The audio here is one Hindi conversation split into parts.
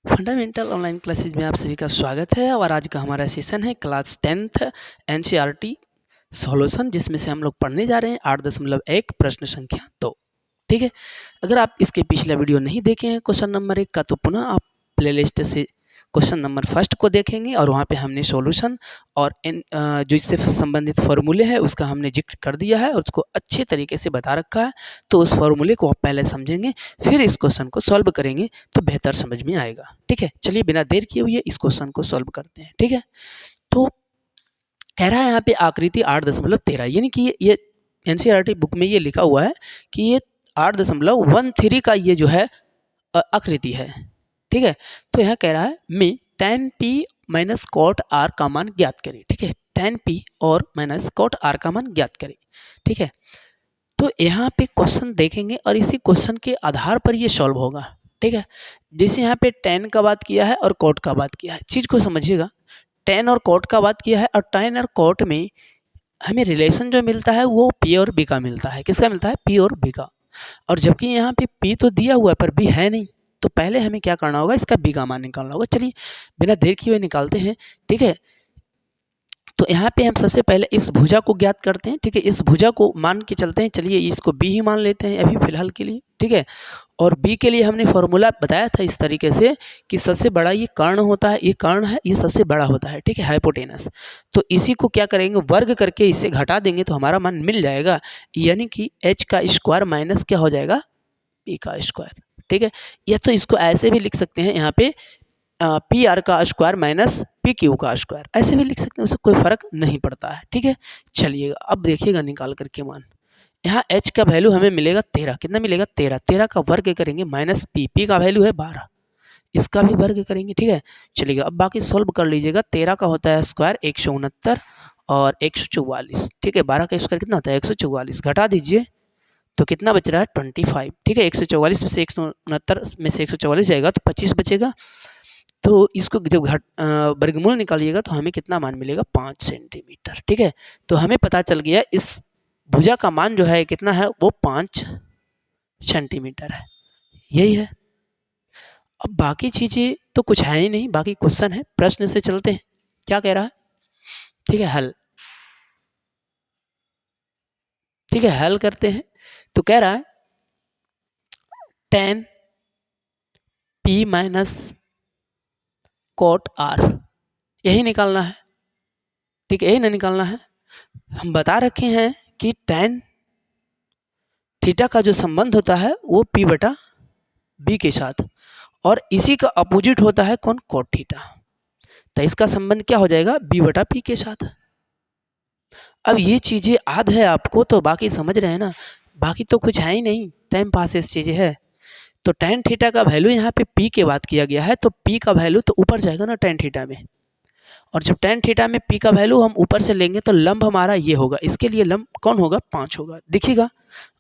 फंडामेंटल ऑनलाइन क्लासेज में आप सभी का स्वागत है और आज का हमारा सेशन है क्लास 10th एनसीईआरटी सॉल्यूशन, जिसमें से हम लोग पढ़ने जा रहे हैं 8.1 प्रश्न संख्या 2। ठीक है, अगर आप इसके पिछला वीडियो नहीं देखे हैं क्वेश्चन नंबर 1 का, तो पुनः आप प्लेलिस्ट से क्वेश्चन नंबर फर्स्ट को देखेंगे और वहाँ पे हमने सॉल्यूशन और जो इससे संबंधित फॉर्मूले हैं उसका हमने जिक्र कर दिया है और उसको अच्छे तरीके से बता रखा है। तो उस फॉर्मूले को आप पहले समझेंगे, फिर इस क्वेश्चन को सॉल्व करेंगे तो बेहतर समझ में आएगा। ठीक है, चलिए बिना देर किए हुए इस क्वेश्चन को सॉल्व करते हैं। ठीक है, तो कह रहा है यहाँ पे आकृति 8.13, यानी कि ये एनसीईआरटी बुक में ये लिखा हुआ है कि ये 8.13 का ये जो है आकृति है। ठीक है, तो यहाँ कह रहा है में tan p minus cot r का मान ज्ञात करें। ठीक है, tan p और माइनस कॉट r का मान ज्ञात करें। ठीक है, तो यहाँ पे क्वेश्चन देखेंगे और इसी क्वेश्चन के आधार पर ये सॉल्व होगा। ठीक है, जैसे यहाँ पे tan का बात किया है और कॉट का बात किया है, चीज़ को समझिएगा। tan और कॉट का बात किया है और tan और कॉट में हमें रिलेशन जो मिलता है वो p और b का मिलता है। किसका मिलता है? p और b का। और जबकि यहाँ पे p तो दिया हुआ है पर b है नहीं, तो पहले हमें क्या करना होगा? इसका b का मान निकालना होगा। चलिए बिना देर किए हुए निकालते हैं। ठीक है, तो यहाँ पे हम सबसे पहले इस भुजा को ज्ञात करते हैं। ठीक है, इस भुजा को मान के चलते हैं। चलिए इसको b ही मान लेते हैं अभी फिलहाल के लिए। ठीक है, और b के लिए हमने फॉर्मूला बताया था इस तरीके से कि सबसे बड़ा ये कर्ण होता है, ये कर्ण है, ये सबसे बड़ा होता है। ठीक है, हाइपोटेनस। तो इसी को क्या करेंगे? वर्ग करके इससे घटा देंगे तो हमारा मान मिल जाएगा, यानी कि h का स्क्वायर माइनस क्या हो जाएगा? p का स्क्वायर। ठीक है, या तो इसको ऐसे भी लिख सकते हैं, यहाँ पे पी आर का स्क्वायर माइनस पी क्यू का स्क्वायर, ऐसे भी लिख सकते हैं, उससे कोई फर्क नहीं पड़ता है। ठीक है, चलिएगा अब देखिएगा निकाल करके मान। यहाँ h का वैल्यू हमें मिलेगा 13। कितना मिलेगा? 13। 13 का वर्ग करेंगे माइनस पी, पी का वैल्यू है 12, इसका भी वर्ग करेंगे। ठीक है, चलिएगा अब बाकी सोल्व कर लीजिएगा। 13 का होता है स्क्वायर 169 और 144। ठीक है, 12 का स्क्वायर कितना होता है? 144। घटा दीजिए तो कितना बच रहा है? 25। ठीक है, 144 में से 169 में से 144 जाएगा तो 25 बचेगा। तो इसको जब वर्गमूल निकालिएगा तो हमें कितना मान मिलेगा? 5 सेंटीमीटर। ठीक है, तो हमें पता चल गया इस भुजा का मान जो है कितना है? वो 5 सेंटीमीटर है। यही है। अब बाकी चीज़ें तो कुछ है ही नहीं, बाकी क्वेश्चन है। प्रश्न से चलते हैं, क्या कह रहा है? ठीक है, हल। ठीक है, हल करते हैं। तो कह रहा है tan p minus cot r, यही निकालना है। ठीक है, यही ना निकालना है। हम बता रखे हैं कि tan थीटा का जो संबंध होता है वो p बटा b के साथ, और इसी का अपोजिट होता है कौन? Cot theta. तो इसका संबंध क्या हो जाएगा? b बटा p के साथ। अब ये चीज़ें याद है आपको तो बाकी समझ रहे हैं ना, बाकी तो कुछ है ही नहीं, टाइम पासेस चीज़ें है। तो tan थीटा का वैल्यू यहाँ पे p के बात किया गया है, तो p का वैल्यू तो ऊपर जाएगा ना tan थीटा में, और जब tan थीटा में p का वैल्यू हम ऊपर से लेंगे तो लंब हमारा ये होगा, इसके लिए लंब कौन होगा? 5 होगा। देखिएगा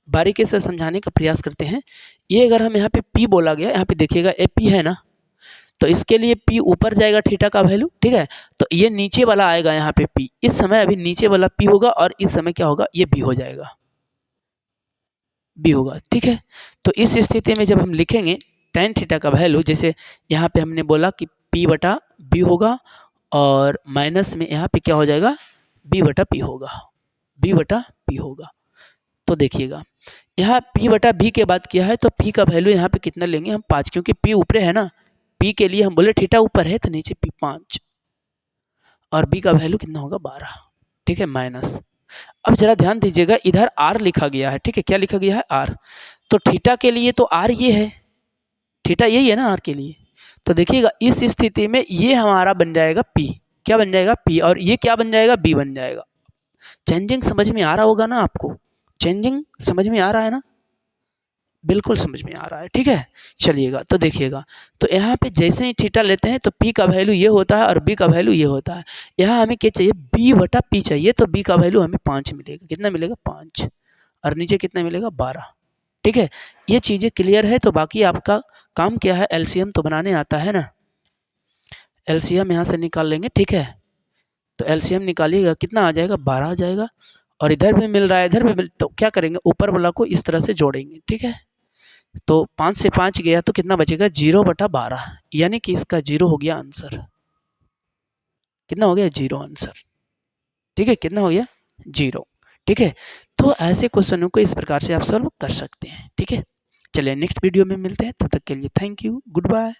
बारीकी से समझाने का प्रयास करते हैं। ये अगर हम यहाँ पे p बोला गया, यहाँ पे देखिएगा ए p है ना, तो इसके लिए p ऊपर जाएगा थीटा का वैल्यू। ठीक है, तो ये नीचे वाला आएगा यहाँ पे p, इस समय अभी नीचे वाला p होगा और इस समय क्या होगा? ये b हो जाएगा, b होगा। ठीक है, तो इस स्थिति में जब हम लिखेंगे tan थीटा का वैल्यू, जैसे यहाँ पे हमने बोला कि p बटा b होगा और माइनस में यहाँ पे क्या हो जाएगा? b बटा p होगा, b बटा p होगा। तो देखिएगा यहाँ p बटा b के बाद किया है, तो p का वैल्यू यहाँ पे कितना लेंगे हम? 5, क्योंकि p ऊपर है ना, p के लिए हम बोले थीटा ऊपर है तो नीचे p 5, और b का वैल्यू कितना होगा? 12। ठीक है, माइनस। अब जरा ध्यान दीजिएगा, इधर r लिखा गया है। ठीक है, क्या लिखा गया है? r। तो थीटा के लिए तो r ये है, थीटा यही है ना r के लिए। तो देखिएगा इस स्थिति में ये हमारा बन जाएगा p। क्या बन जाएगा? p, और ये क्या बन जाएगा? b बन जाएगा। चेंजिंग समझ में आ रहा होगा ना आपको? चेंजिंग समझ में आ रहा है ना? बिल्कुल समझ में आ रहा है। ठीक है, चलिएगा तो देखिएगा, तो यहाँ पे जैसे ही थीटा लेते हैं तो p का वैल्यू ये होता है और b का वैल्यू ये होता है। यहाँ हमें क्या चाहिए? b बटा p चाहिए, तो b का वैल्यू हमें 5 मिलेगा। कितना मिलेगा? 5, और नीचे कितना मिलेगा? 12। ठीक है, ये चीज़ें क्लियर है। तो बाकी आपका काम क्या है? एलसीएम तो बनाने आता है ना, एलसीएम यहाँ से निकाल लेंगे। ठीक है, तो एलसीएम निकालिएगा, कितना आ जाएगा? 12 आ जाएगा, और इधर भी मिल रहा है, इधर भी मिल, तो क्या करेंगे? ऊपर वाला को इस तरह से जोड़ेंगे। ठीक है, तो 5 से 5 गया तो कितना बचेगा 0/12, यानी कि इसका 0 हो गया आंसर। कितना हो गया 0 आंसर। ठीक है, कितना हो गया 0। ठीक है, तो ऐसे क्वेश्चनों को इस प्रकार से आप सॉल्व कर सकते हैं। ठीक है, चलिए नेक्स्ट वीडियो में मिलते हैं, तब तक के लिए थैंक यू, गुड बाय।